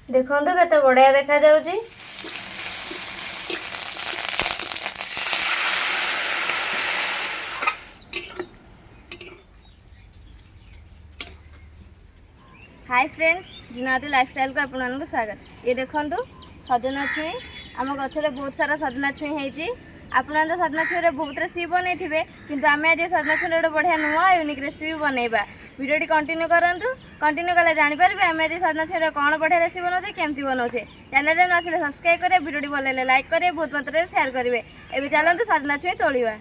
देखो केते बढ़िया देखा जाउची। हाय फ्रेंड्स, जीना लाइफस्टाइल को आपको स्वागत। ये देखो सजना छुई आम गचर बहुत सारा सजना छुई होती। आपने तो सजना छुई बहुत रेसिपी बनई थे, किंतु आम आज सजना छुई गोटे बढ़िया नुआ यूनिक रेसिपी बनइबा। वीडियो कंटिन्यू करूँ, कंटिन्यू कले जापर आम आज सजना छुई कौन बढ़िया रेसिपी बनाऊे केमती बनाऊे। चैनल में आसे सब्सक्राइब करें, वीडियो भल लगे लाइक करें, बहुत मात्रा में शेयर करेंगे। एवं चलते सजना छुई तोड़ा।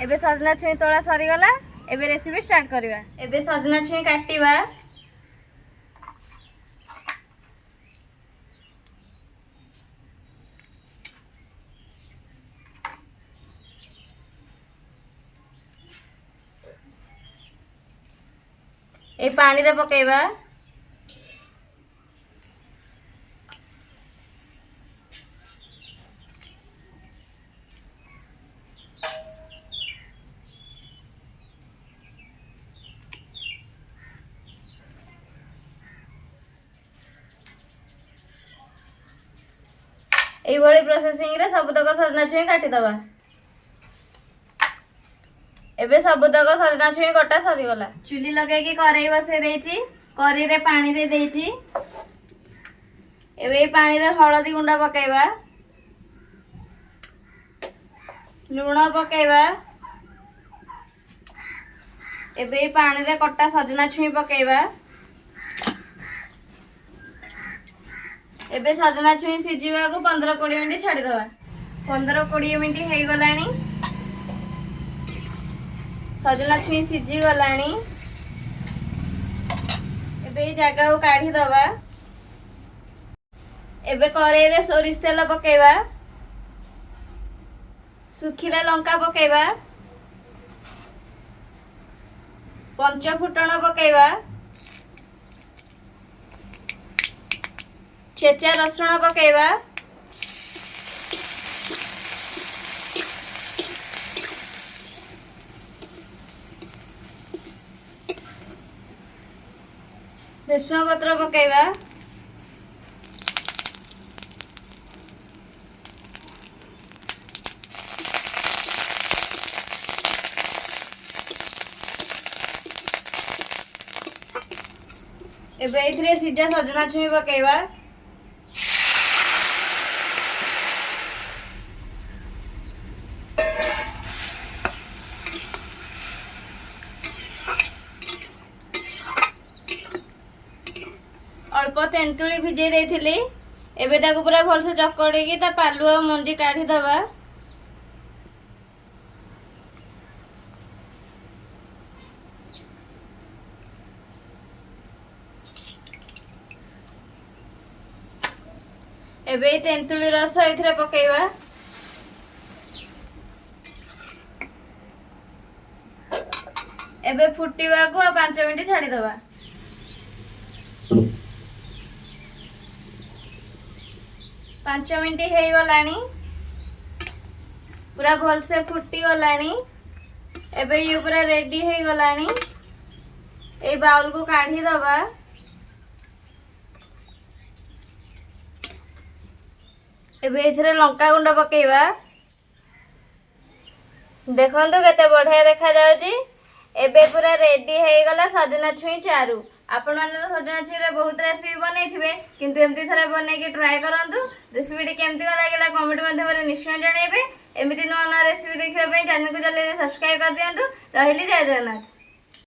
एबे सजना छुई तोला सरीगला। एबे रेसिपी स्टार्ट करवा। एबे सजना छुई काटिबा। ए पानी रे पकेबा। यही प्रोसेसिंग रे सबुतक सजना छुई काटिदबा। एबे सबुतक सजना छुई कटा सरीगला। चुली लगे कड़ाई बसई देछि। कड़ाई रे पानी दे देछि। एबे पानी रे हळदी गुंडा पकेबा, लूण पकेबा। एबे पानी रे कटा सजना छुई पकेबा। एबे सजना छुई सिझिबा को 15-20 मिनिट छाड़ी दबा। 15-20 मिनिट हो गलानी। सजना छुई सिझी गलानी। एबे ए जगह को काढ़ी दबा। एबे कड़ाई रे सोरिष तेल पकेबा, सुखिला लंका पकेबा, पंच फुटण पकेबा, छेचा रसुण पकेबा, भृषण पत्र पकेबा, एबे इथरे सीधा सजना छुई पकेबा। अल्प तेंतुली भिजे देइथिली। एबे ताकू पूरा भल से चकड़ी ता पालुआ मंजी काढ़ी दबा। एबे तेंतुली रस इथरे पकेबा। एबे फुटीबा को 5 मिनिट छाड़ी दबा। 5 मिनिट हो गलानी। पूरा भल से फुटी गलानी। एबे ये पूरा रेडी हो गलानी। ए बाउल को काढ़ी दबा। एबे इथरे लंका गुंड पकेबा। देखंतु केते बढ़िया देखा जाउची। एबे पूरा रेडी हो गला सजना छुई चारू। आपण माने तो सजना छुई रे बहुत रेसिपी बनई थिबे, किंतु एमती थरा बनै के ट्राई करंतु। रेसिपी केमती लागला कमेंट माध्यम रे निश्चय जणाइबे। एमिति नुआ नुआ रेसिपी देखिबा पई चैनल को जल्दी सब्सक्राइब कर दियंतु। रहिली जय जगन्नाथ।